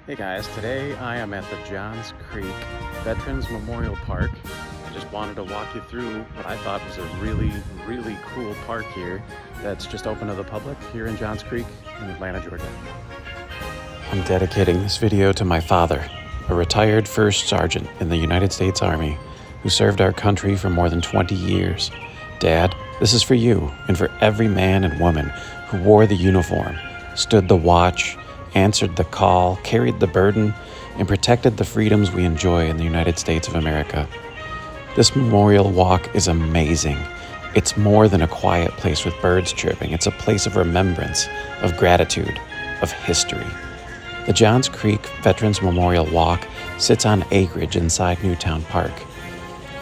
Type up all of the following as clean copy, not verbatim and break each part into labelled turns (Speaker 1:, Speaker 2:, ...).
Speaker 1: Hey guys, today I am at the Johns Creek Veterans Memorial Park. I just wanted to walk you through what I thought was a really cool park here that's just open to the public here in Johns Creek in Atlanta, Georgia. I'm dedicating this video to my father, a retired first sergeant in the United States Army who served our country for more than 20 years. Dad, this is for you and for every man and woman who wore the uniform, stood the watch, answered the call, carried the burden, and protected the freedoms we enjoy in the United States of America. This memorial walk is amazing. It's more than a quiet place with birds chirping. It's a place of remembrance, of gratitude, of history. The Johns Creek Veterans Memorial Walk sits on acreage inside Newtown Park.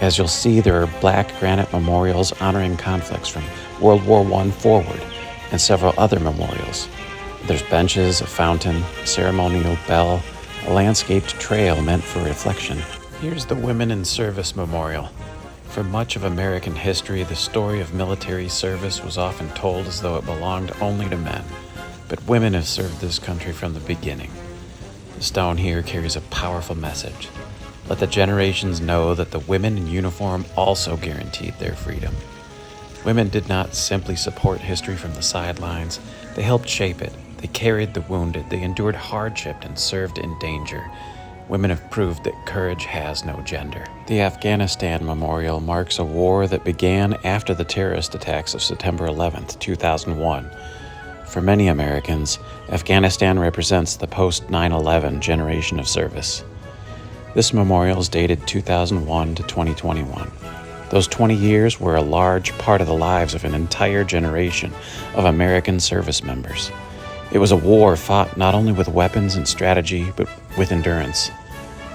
Speaker 1: As you'll see, there are black granite memorials honoring conflicts from World War I forward, and several other memorials. There's benches, a fountain, a ceremonial bell, a landscaped trail meant for reflection. Here's the Women in Service Memorial. For much of American history, the story of military service was often told as though it belonged only to men. But women have served this country from the beginning. The stone here carries a powerful message. Let the generations know that the women in uniform also guaranteed their freedom. Women did not simply support history from the sidelines, they helped shape it. They carried the wounded, they endured hardship and served in danger. Women have proved that courage has no gender. The Afghanistan Memorial marks a war that began after the terrorist attacks of September 11th, 2001. For many Americans, Afghanistan represents the post-9/11 generation of service. This memorial is dated 2001 to 2021. Those 20 years were a large part of the lives of an entire generation of American service members. It was a war fought not only with weapons and strategy, but with endurance.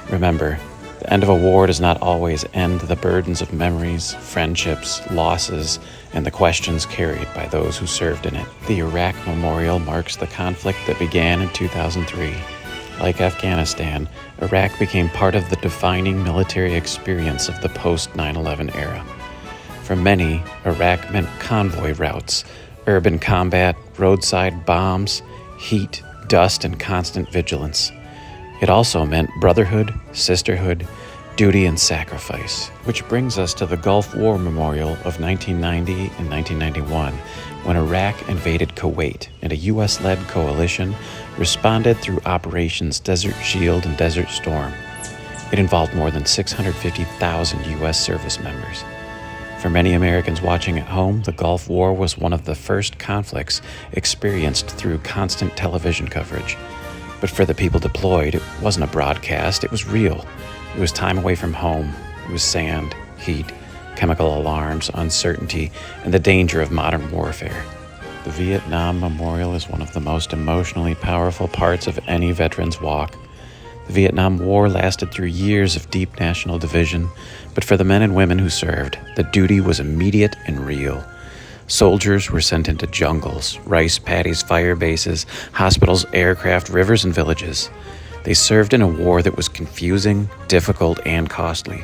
Speaker 1: Remember, the end of a war does not always end the burdens of memories, friendships, losses, and the questions carried by those who served in it. The Iraq Memorial marks the conflict that began in 2003. Like Afghanistan, Iraq became part of the defining military experience of the post-9/11 era. For many, Iraq meant convoy routes, urban combat, roadside bombs, heat, dust, and constant vigilance. It also meant brotherhood, sisterhood, duty, and sacrifice. Which brings us to the Gulf War Memorial of 1990 and 1991, when Iraq invaded Kuwait and a U.S.-led coalition responded through Operations Desert Shield and Desert Storm. It involved more than 650,000 U.S. service members. For many Americans watching at home, the Gulf War was one of the first conflicts experienced through constant television coverage. But for the people deployed, it wasn't a broadcast, it was real. It was time away from home. It was sand, heat, chemical alarms, uncertainty, and the danger of modern warfare. The Vietnam Memorial is one of the most emotionally powerful parts of any veteran's walk. The Vietnam War lasted through years of deep national division, but for the men and women who served, the duty was immediate and real. Soldiers were sent into jungles, rice paddies, fire bases, hospitals, aircraft, rivers, and villages. They served in a war that was confusing, difficult, and costly.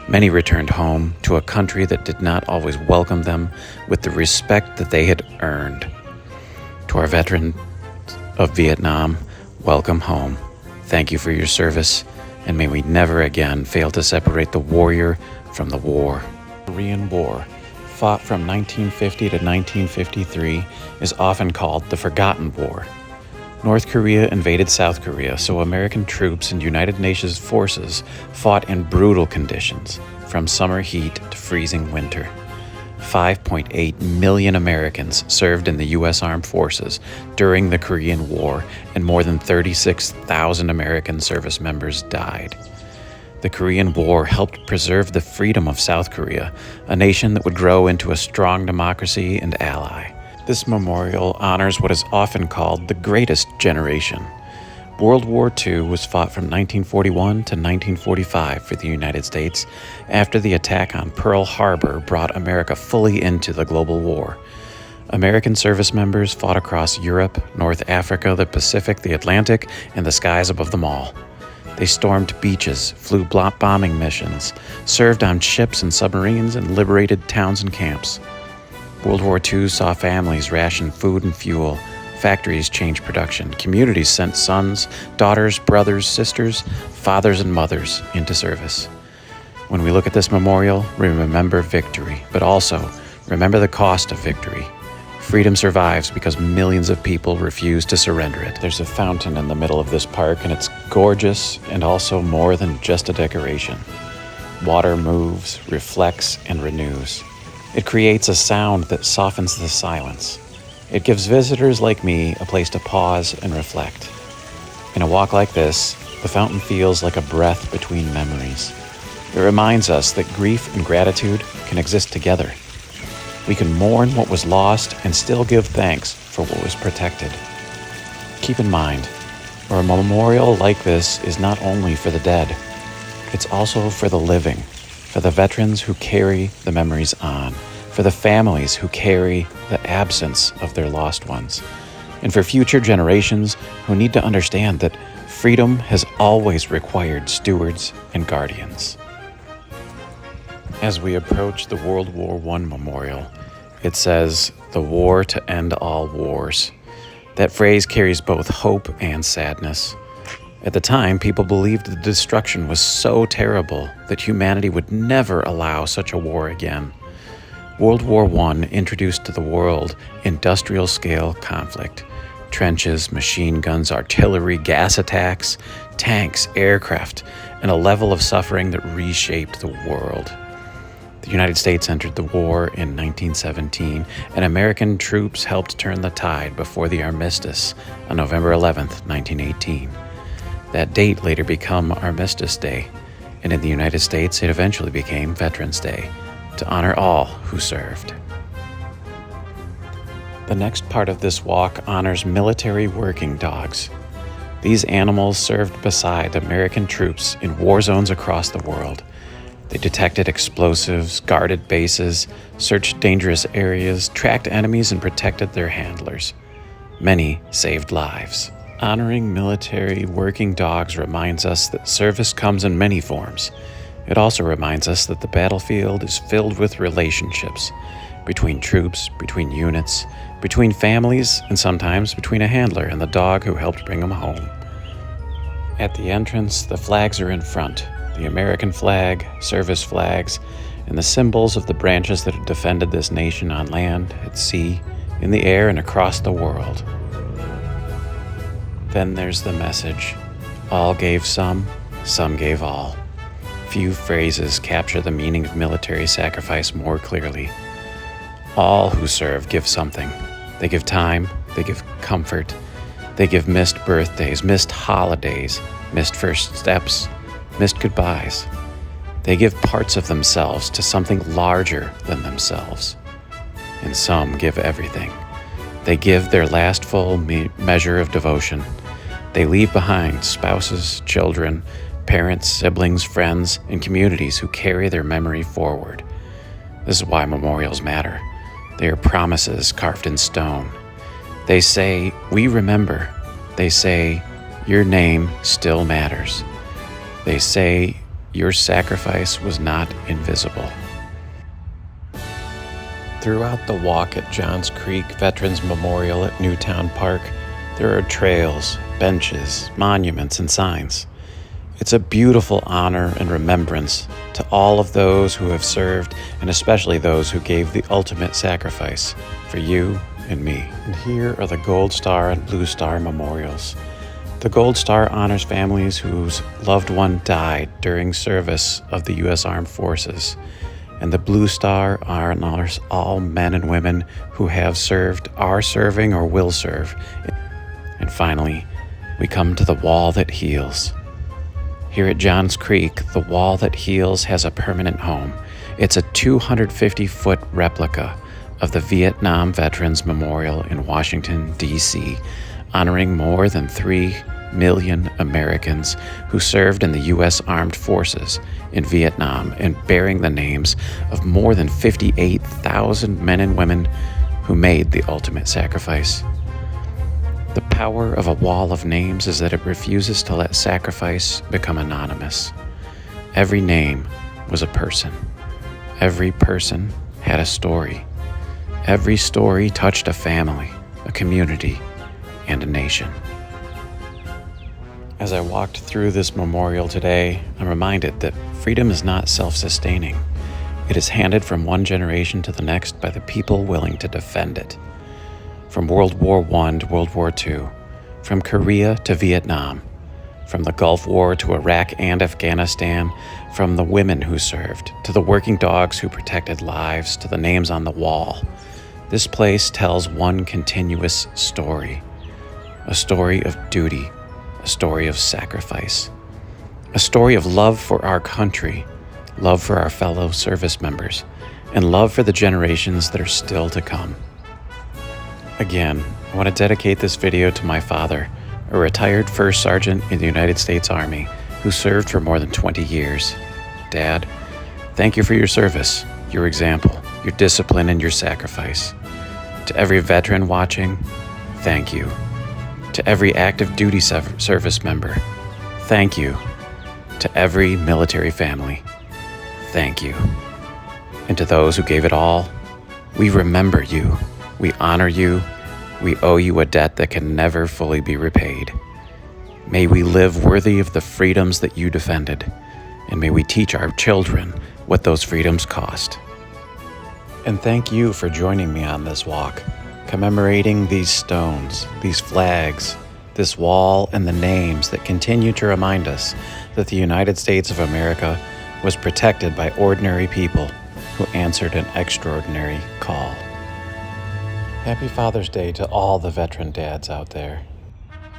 Speaker 1: Many returned home to a country that did not always welcome them with the respect that they had earned. To our veterans of Vietnam, welcome home. Thank you for your service, and may we never again fail to separate the warrior from the war. The Korean War, fought from 1950 to 1953, is often called the Forgotten War. North Korea invaded South Korea, so American troops and United Nations forces fought in brutal conditions, from summer heat to freezing winter. 5.8 million Americans served in the U.S. Armed Forces during the Korean War, and more than 36,000 American service members died. The Korean War helped preserve the freedom of South Korea, a nation that would grow into a strong democracy and ally. This memorial honors what is often called the greatest generation. World War II was fought from 1941 to 1945 for the United States after the attack on Pearl Harbor brought America fully into the global war. American service members fought across Europe, North Africa, the Pacific, the Atlantic, and the skies above them all. They stormed beaches, flew bombing missions, served on ships and submarines, and liberated towns and camps. World War II saw families ration food and fuel, Factories changed production. Communities sent sons, daughters, brothers, sisters, fathers, and mothers into service. When we look at this memorial, we remember victory, but also remember the cost of victory. Freedom survives because millions of people refuse to surrender it. There's a fountain in the middle of this park, and it's gorgeous and also more than just a decoration. Water moves, reflects, and renews. It creates a sound that softens the silence. It gives visitors like me a place to pause and reflect. In a walk like this, the fountain feels like a breath between memories. It reminds us that grief and gratitude can exist together. We can mourn what was lost and still give thanks for what was protected. Keep in mind, a memorial like this is not only for the dead, it's also for the living, for the veterans who carry the memories on, for the families who carry the absence of their lost ones, and for future generations who need to understand that freedom has always required stewards and guardians. As we approach the World War I memorial, it says, "The war to end all wars." That phrase carries both hope and sadness. At the time, people believed the destruction was so terrible that humanity would never allow such a war again. World War I introduced to the world industrial-scale conflict. Trenches, machine guns, artillery, gas attacks, tanks, aircraft, and a level of suffering that reshaped the world. The United States entered the war in 1917, and American troops helped turn the tide before the armistice on November 11th, 1918. That date later became Armistice Day, and in the United States it eventually became Veterans Day, to honor all who served. The next part of this walk honors military working dogs. These animals served beside American troops in war zones across the world. They detected explosives, guarded bases, searched dangerous areas, tracked enemies, and protected their handlers. Many saved lives. Honoring military working dogs reminds us that service comes in many forms. It also reminds us that the battlefield is filled with relationships between troops, between units, between families, and sometimes between a handler and the dog who helped bring them home. At the entrance, the flags are in front. The American flag, service flags, and the symbols of the branches that have defended this nation on land, at sea, in the air, and across the world. Then there's the message. All gave some gave all. Few phrases capture the meaning of military sacrifice more clearly. All who serve give something. They give time, they give comfort, they give missed birthdays, missed holidays, missed first steps, missed goodbyes. They give parts of themselves to something larger than themselves. And some give everything. They give their last full measure of devotion. They leave behind spouses, children, parents, siblings, friends, and communities who carry their memory forward. This is why memorials matter. They are promises carved in stone. They say, "We remember." They say, "Your name still matters." They say, "Your sacrifice was not invisible." Throughout the walk at Johns Creek Veterans Memorial at Newtown Park, there are trails, benches, monuments, and signs. It's a beautiful honor and remembrance to all of those who have served, and especially those who gave the ultimate sacrifice for you and me. And here are the Gold Star and Blue Star memorials. The Gold Star honors families whose loved one died during service of the U.S. Armed Forces, and the Blue Star honors all men and women who have served, are serving, or will serve. And finally, we come to the Wall That Heals. Here at Johns Creek, the Wall That Heals has a permanent home. It's a 250-foot replica of the Vietnam Veterans Memorial in Washington, D.C., honoring more than 3 million Americans who served in the U.S. Armed Forces in Vietnam, and bearing the names of more than 58,000 men and women who made the ultimate sacrifice. The power of a wall of names is that it refuses to let sacrifice become anonymous. Every name was a person. Every person had a story. Every story touched a family, a community, and a nation. As I walked through this memorial today, I'm reminded that freedom is not self-sustaining. It is handed from one generation to the next by the people willing to defend it. From World War I to World War II, from Korea to Vietnam, from the Gulf War to Iraq and Afghanistan, from the women who served, to the working dogs who protected lives, to the names on the wall. This place tells one continuous story. A story of duty, a story of sacrifice, a story of love for our country, love for our fellow service members, and love for the generations that are still to come. Again, I want to dedicate this video to my father, a retired first sergeant in the United States Army who served for more than 20 years. Dad, thank you for your service, your example, your discipline, and your sacrifice. To every veteran watching, thank you. To every active duty service member, thank you. To every military family, thank you. And to those who gave it all, we remember you, we honor you, we owe you a debt that can never fully be repaid. May we live worthy of the freedoms that you defended, and may we teach our children what those freedoms cost. And thank you for joining me on this walk, commemorating these stones, these flags, this wall, and the names that continue to remind us that the United States of America was protected by ordinary people who answered an extraordinary call. Happy Father's Day to all the veteran dads out there.